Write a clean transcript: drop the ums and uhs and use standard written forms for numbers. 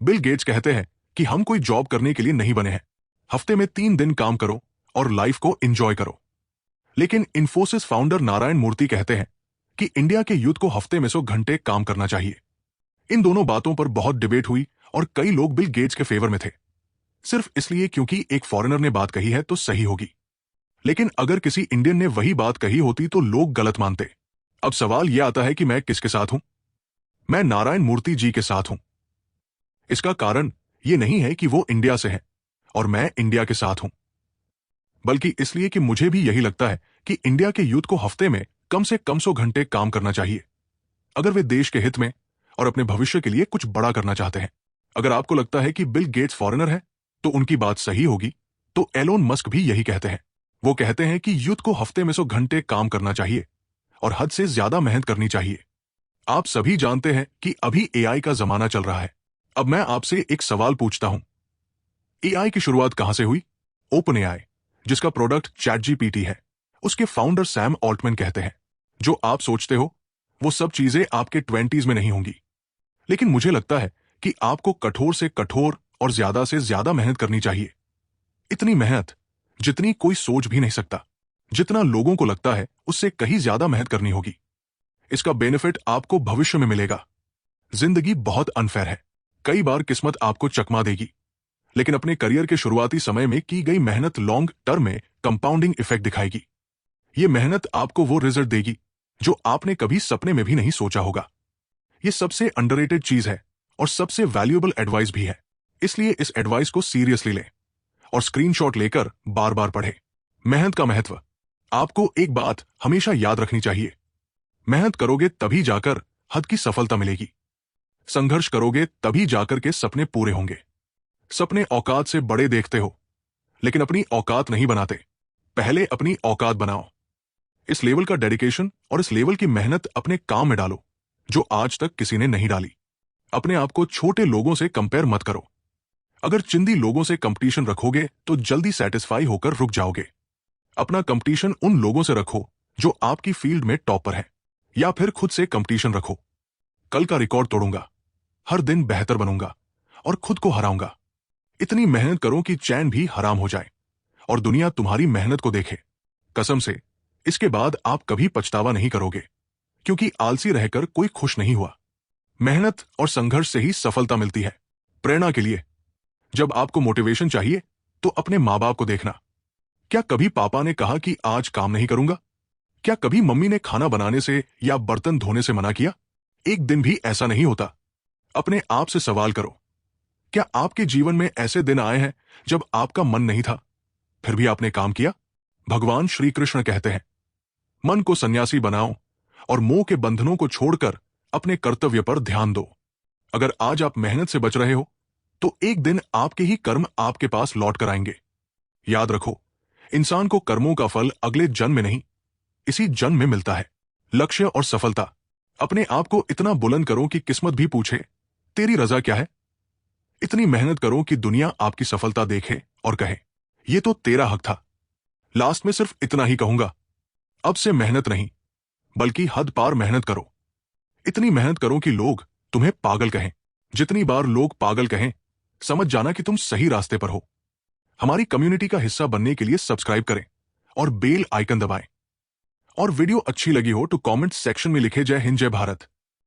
Bill Gates कहते हैं कि हम कोई जॉब करने के लिए नहीं बने हैं। हफ्ते में 3 दिन काम करो और लाइफ को एंजॉय करो। लेकिन इन्फोसिस फाउंडर नारायण मूर्ति कहते हैं कि इंडिया के यूथ को हफ्ते में 100 घंटे काम करना चाहिए। इन दोनों बातों पर बहुत डिबेट हुई और कई लोग बिल गेट्स के फेवर में थे, सिर्फ इसलिए क्योंकि एक फॉरेनर ने बात कही है तो सही होगी। लेकिन अगर किसी इंडियन ने वही बात कही होती तो लोग गलत मानते। अब सवाल यह आता है कि मैं किसके साथ हूं? मैं नारायण मूर्ति जी के साथ हूं। इसका कारण यह नहीं है कि वो इंडिया से हैं और मैं इंडिया के साथ हूं, बल्कि इसलिए कि मुझे भी यही लगता है कि इंडिया के यूथ को हफ्ते में कम से कम 100 घंटे काम करना चाहिए, अगर वे देश के हित में और अपने भविष्य के लिए कुछ बड़ा करना चाहते हैं। अगर आपको लगता है कि बिल गेट्स फॉरेनर है तो उनकी बात सही होगी, तो एलोन मस्क भी यही कहते हैं। वो कहते हैं कि यूथ को हफ्ते में 100 घंटे काम करना चाहिए और हद से ज्यादा मेहनत करनी चाहिए। आप सभी जानते हैं कि अभी एआई का जमाना चल रहा है। अब मैं आपसे एक सवाल पूछता हूं, एआई की शुरुआत कहां से हुई? ओपन एआई, जिसका प्रोडक्ट चैट जीपीटी है, उसके फाउंडर सैम ऑल्टमैन कहते हैं, जो आप सोचते हो वो सब चीजें आपके 20s में नहीं होंगी। लेकिन मुझे लगता है कि आपको कठोर से कठोर और ज्यादा से ज्यादा मेहनत करनी चाहिए। इतनी मेहनत जितनी कोई सोच भी नहीं सकता। जितना लोगों को लगता है उससे कहीं ज्यादा मेहनत करनी होगी। इसका बेनिफिट आपको भविष्य में मिलेगा। जिंदगी बहुत अनफेयर है। कई बार किस्मत आपको चकमा देगी, लेकिन अपने करियर के शुरुआती समय में की गई मेहनत लॉन्ग टर्म में कंपाउंडिंग इफेक्ट दिखाएगी। ये मेहनत आपको वो रिजल्ट देगी जो आपने कभी सपने में भी नहीं सोचा होगा। ये सबसे अंडररेटेड चीज है और सबसे वैल्यूएबल एडवाइस भी है। इसलिए इस एडवाइस को सीरियसली लें और स्क्रीनशॉट लेकर बार बार पढ़ें। मेहनत का महत्व। आपको एक बात हमेशा याद रखनी चाहिए, मेहनत करोगे तभी जाकर हद की सफलता मिलेगी। संघर्ष करोगे तभी जाकर के सपने पूरे होंगे। सपने औकात से बड़े देखते हो, लेकिन अपनी औकात नहीं बनाते। पहले अपनी औकात बनाओ। इस लेवल का डेडिकेशन और इस लेवल की मेहनत अपने काम में डालो जो आज तक किसी ने नहीं डाली। अपने आप को छोटे लोगों से कंपेयर मत करो। अगर चिंदी लोगों से कंपटीशन रखोगे तो जल्दी सेटिस्फाई होकर रुक जाओगे। अपना कंपटीशन उन लोगों से रखो जो आपकी फील्ड में टॉपर है, या फिर खुद से कंपटीशन रखो। कल का रिकॉर्ड तोड़ूंगा, हर दिन बेहतर बनूंगा और खुद को हराऊंगा। इतनी मेहनत करो कि चैन भी हराम हो जाए और दुनिया तुम्हारी मेहनत को देखे। कसम से, इसके बाद आप कभी पछतावा नहीं करोगे, क्योंकि आलसी रहकर कोई खुश नहीं हुआ। मेहनत और संघर्ष से ही सफलता मिलती है। प्रेरणा के लिए जब आपको मोटिवेशन चाहिए तो अपने माँ बाप को देखना। क्या कभी पापा ने कहा कि आज काम नहीं करूंगा? क्या कभी मम्मी ने खाना बनाने से या बर्तन धोने से मना किया? एक दिन भी ऐसा नहीं होता। अपने आप से सवाल करो, क्या आपके जीवन में ऐसे दिन आए हैं जब आपका मन नहीं था, फिर भी आपने काम किया? भगवान श्री कृष्ण कहते हैं, मन को सन्यासी बनाओ और मोह के बंधनों को छोड़कर अपने कर्तव्य पर ध्यान दो। अगर आज आप मेहनत से बच रहे हो तो एक दिन आपके ही कर्म आपके पास लौट कर आएंगे। याद रखो, इंसान को कर्मों का फल अगले जन्म में नहीं, इसी जन्म में मिलता है। लक्ष्य और सफलता। अपने आप को इतना बुलंद करो कि किस्मत भी पूछे, तेरी रजा क्या है? इतनी मेहनत करो कि दुनिया आपकी सफलता देखे और कहे, ये तो तेरा हक था। लास्ट में सिर्फ इतना ही कहूंगा, अब से मेहनत नहीं बल्कि हद पार मेहनत करो। इतनी मेहनत करो कि लोग तुम्हें पागल कहें। जितनी बार लोग पागल कहें, समझ जाना कि तुम सही रास्ते पर हो। हमारी कम्युनिटी का हिस्सा बनने के लिए सब्सक्राइब करें और बेल आइकन दबाएं। और वीडियो अच्छी लगी हो तो कमेंट सेक्शन में लिखे जय हिंद जय भारत।